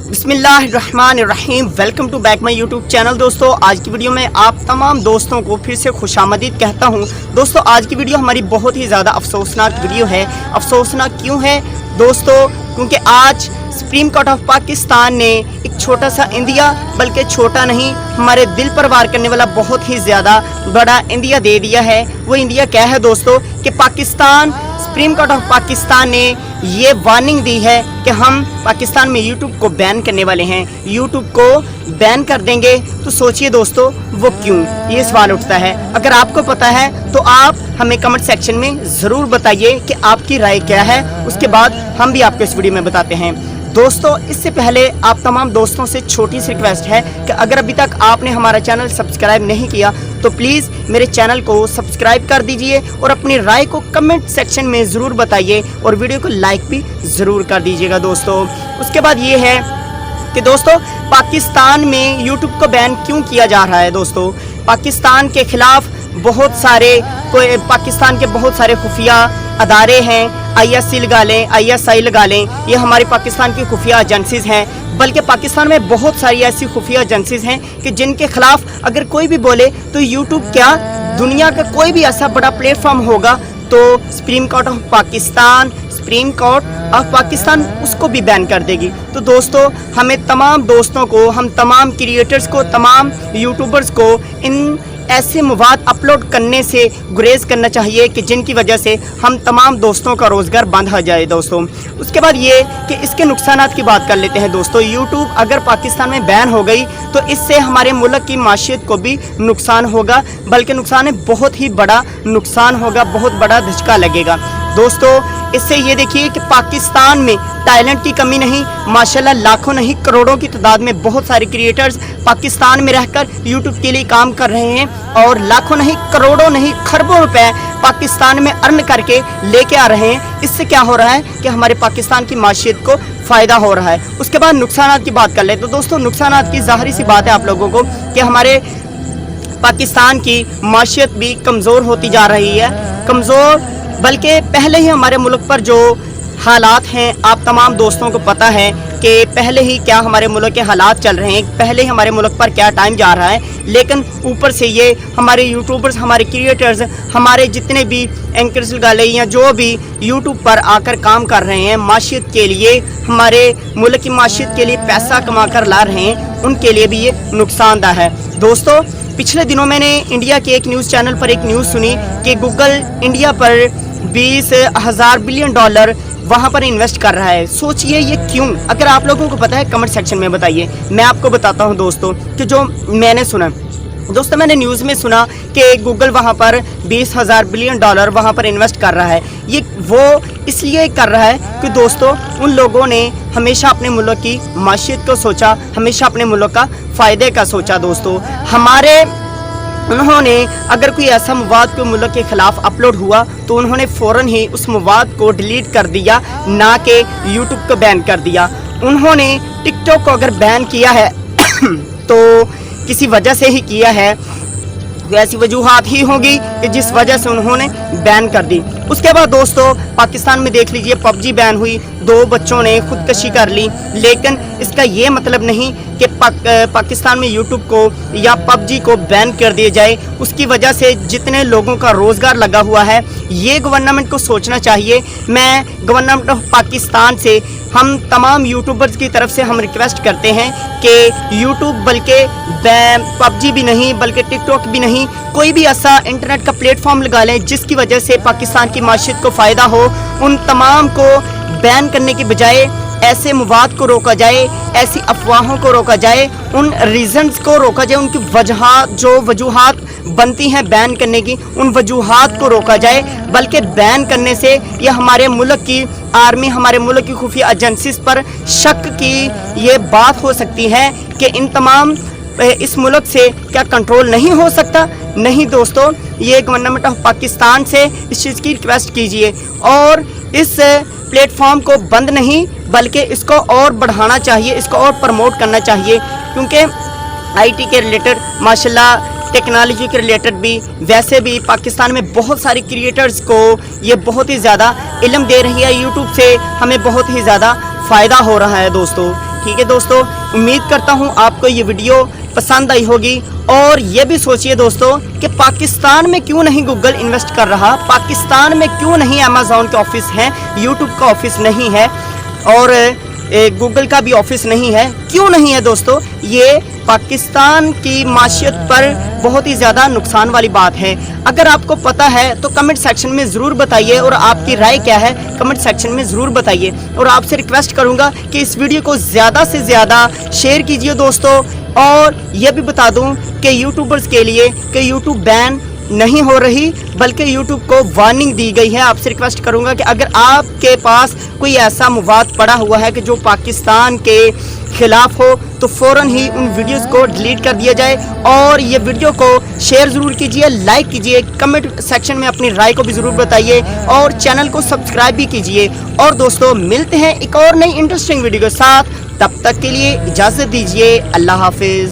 बिस्मिल्लाहिर्रहमानिर्रहीम। Welcome to back my YouTube channel. दोस्तों आज की वीडियो में आप तमाम दोस्तों को फिर से खुशामदीद कहता हूं। दोस्तों आज की वीडियो हमारी बहुत ही ज़्यादा अफसोसनाक वीडियो है। अफसोसनाक क्यों है दोस्तों? क्योंकि आज सुप्रीम कोर्ट ऑफ पाकिस्तान ने एक छोटा सा इंडिया, बल्कि छोटा नहीं, हमारे दिल पर वार करने वाला बहुत ही ज़्यादा बड़ा इंडिया दे दिया है। वो इंडिया क्या है दोस्तों? कि Pakistan, supreme court of Pakistan ने ये वार्निंग दी है कि हम पाकिस्तान में यूट्यूब को बैन करने वाले हैं, यूट्यूब को बैन कर देंगे। तो सोचिए दोस्तों वो क्यों, ये सवाल उठता है। अगर आपको पता है तो आप हमें कमेंट सेक्शन में ज़रूर बताइए कि आपकी राय क्या है, उसके बाद हम भी आपको इस वीडियो में बताते हैं। दोस्तों इससे पहले आप तमाम दोस्तों से छोटी सी रिक्वेस्ट है कि अगर अभी तक आपने हमारा चैनल सब्सक्राइब नहीं किया तो प्लीज़ मेरे चैनल को सब्सक्राइब कर दीजिए और अपनी राय को कमेंट सेक्शन में ज़रूर बताइए और वीडियो को लाइक भी ज़रूर कर दीजिएगा दोस्तों। उसके बाद ये है कि दोस्तों पाकिस्तान में यूट्यूब को बैन क्यों किया जा रहा है। दोस्तों पाकिस्तान के ख़िलाफ़ बहुत सारे पाकिस्तान के बहुत सारे खुफिया अदारे हैं, ISC लगा लें, ISI लगा लें, ये हमारी पाकिस्तान की खुफिया एजेंसीज़ हैं। बल्कि पाकिस्तान में बहुत सारी ऐसी खुफिया एजेंसीज़ हैं कि जिनके ख़िलाफ़ अगर कोई भी बोले तो यूट्यूब क्या दुनिया का कोई भी ऐसा बड़ा प्लेटफॉर्म होगा तो सुप्रीम कोर्ट ऑफ पाकिस्तान उसको भी बैन कर देगी। तो दोस्तों हमें तमाम दोस्तों को, हम तमाम क्रिएटर्स को, तमाम यूट्यूबर्स को इन ऐसे मवाद अपलोड करने से गुरेज करना चाहिए कि जिनकी वजह से हम तमाम दोस्तों का रोज़गार बंद हो जाए दोस्तों। उसके बाद ये कि इसके नुकसानात की बात कर लेते हैं दोस्तों। यूट्यूब अगर पाकिस्तान में बैन हो गई तो इससे हमारे मुल्क की माशियत को भी नुकसान होगा, बल्कि नुकसान है बहुत ही बड़ा नुकसान होगा, बहुत बड़ा धचका लगेगा दोस्तों। इससे ये देखिए कि पाकिस्तान में टैलेंट की कमी नहीं, माशाल्लाह लाखों नहीं करोड़ों की तादाद में बहुत सारे क्रिएटर्स पाकिस्तान में रहकर यूट्यूब के लिए काम कर रहे हैं और लाखों नहीं करोड़ों नहीं खरबों रुपए पाकिस्तान में अर्न करके लेके आ रहे हैं। इससे क्या हो रहा है कि हमारे पाकिस्तान की माशियत को फ़ायदा हो रहा है। उसके बाद नुकसानात की बात कर ले तो दोस्तों नुकसानात की ज़ाहिर सी बात है आप लोगों को कि हमारे पाकिस्तान की माशियत भी कमज़ोर होती जा रही है, कमज़ोर, बल्कि पहले ही हमारे मुल्क पर जो हालात हैं आप तमाम दोस्तों को पता है कि पहले ही क्या हमारे मुल्क के हालात चल रहे हैं, pहले ही हमारे मुल्क पर क्या टाइम जा रहा है। लेकिन ऊपर से ये हमारे यूट्यूबर्स, हमारे क्रिएटर्स, हमारे जितने भी एंकर्स गाले या जो भी यूट्यूब पर आकर काम कर रहे हैं माशियत के लिए, हमारे मुल्क की माशियत के लिए पैसा कमा कर ला रहे हैं, उनके लिए भी ये नुकसानदायक है दोस्तों। पिछले दिनों मैंने इंडिया के एक न्यूज़ चैनल पर एक न्यूज़ सुनी कि गूगल इंडिया पर 20,000 बिलियन डॉलर वहाँ पर इन्वेस्ट कर रहा है। सोचिए ये क्यों? अगर आप लोगों को पता है कमेंट सेक्शन में बताइए। मैं आपको बताता हूँ दोस्तों कि जो मैंने सुना दोस्तों, मैंने न्यूज़ में सुना कि गूगल वहाँ पर 20,000 बिलियन डॉलर वहाँ पर इन्वेस्ट कर रहा है। ये वो इसलिए कर रहा है कि दोस्तों उन लोगों ने हमेशा अपने मुल्क की माशियत को सोचा, हमेशा अपने मुल्क का फ़ायदे का सोचा दोस्तों। उन्होंने अगर कोई ऐसा मवाद कोई मुल्क के ख़िलाफ़ अपलोड हुआ तो उन्होंने फ़ौरन ही उस मवाद को डिलीट कर दिया, ना कि यूट्यूब को बैन कर दिया। उन्होंने टिकटॉक को अगर बैन किया है तो किसी वजह से ही किया है, तो ऐसी वजूहात ही होगी कि जिस वजह से उन्होंने बैन कर दी। उसके बाद दोस्तों पाकिस्तान में देख लीजिए PUBG बैन हुई, 2 बच्चों ने खुदकशी कर ली। लेकिन इसका ये मतलब नहीं कि पाकिस्तान में यूट्यूब को या PUBG को बैन कर दिया जाए। उसकी वजह से जितने लोगों का रोज़गार लगा हुआ है ये गवर्नमेंट को सोचना चाहिए। मैं गवर्नमेंट ऑफ पाकिस्तान से, हम तमाम यूट्यूबर्स की तरफ से हम रिक्वेस्ट करते हैं कि यूट्यूब बल्कि PUBG भी नहीं, बल्कि टिकटॉक भी नहीं, कोई भी ऐसा इंटरनेट का प्लेटफॉर्म लगा लें जिसकी वजह से पाकिस्तान की माशियत को फ़ायदा हो। उन तमाम को बैन करने की बजाय ऐसे मवाद को रोका जाए, ऐसी अफवाहों को रोका जाए, उन रीज़न्स को रोका जाए, उनकी वजूहात बनती हैं बैन करने की, उन वजूहात को रोका जाए। बल्कि बैन करने से यह हमारे मुल्क की आर्मी, हमारे मुल्क की खुफिया एजेंसीज़ पर शक की ये बात हो सकती है कि इन तमाम इस मुल्क से क्या कंट्रोल नहीं हो सकता। नहीं दोस्तों, ये गवर्नमेंट ऑफ पाकिस्तान से इस चीज़ की रिक्वेस्ट कीजिए और इस प्लेटफॉर्म को बंद नहीं बल्कि इसको और बढ़ाना चाहिए, इसको और प्रमोट करना चाहिए। क्योंकि IT के रिलेटेड माशाल्लाह, टेक्नोलॉजी के रिलेटेड भी, वैसे भी पाकिस्तान में बहुत सारे क्रिएटर्स को ये बहुत ही ज़्यादा इल्म दे रही है। यूट्यूब से हमें बहुत ही ज़्यादा फ़ायदा हो रहा है दोस्तों। ठीक है दोस्तों, उम्मीद करता हूँ आपको ये वीडियो पसंद आई होगी। और ये भी सोचिए दोस्तों कि पाकिस्तान में क्यों नहीं गूगल इन्वेस्ट कर रहा, पाकिस्तान में क्यों नहीं अमेज़ॉन के ऑफिस हैं, यूट्यूब का ऑफिस नहीं है और गूगल का भी ऑफिस नहीं है, क्यों नहीं है दोस्तों? ये पाकिस्तान की माशियत पर बहुत ही ज़्यादा नुकसान वाली बात है। अगर आपको पता है तो कमेंट सेक्शन में ज़रूर बताइए और आपकी राय क्या है कमेंट सेक्शन में ज़रूर बताइए। और आपसे रिक्वेस्ट करूँगा कि इस वीडियो को ज़्यादा से ज़्यादा शेयर कीजिए दोस्तों। और ये भी बता दूँ कि यूट्यूबर्स के लिए कि यूट्यूब बैन नहीं हो रही बल्कि YouTube को वार्निंग दी गई है। आपसे रिक्वेस्ट करूंगा कि अगर आपके पास कोई ऐसा मवाद पड़ा हुआ है कि जो पाकिस्तान के खिलाफ हो तो फ़ौरन ही उन वीडियोस को डिलीट कर दिया जाए। और ये वीडियो को शेयर ज़रूर कीजिए, लाइक कीजिए, कमेंट सेक्शन में अपनी राय को भी ज़रूर बताइए और चैनल को सब्सक्राइब भी कीजिए। और दोस्तों मिलते हैं एक और नई इंटरेस्टिंग वीडियो के साथ, तब तक के लिए इजाज़त दीजिए। अल्लाह हाफिज़।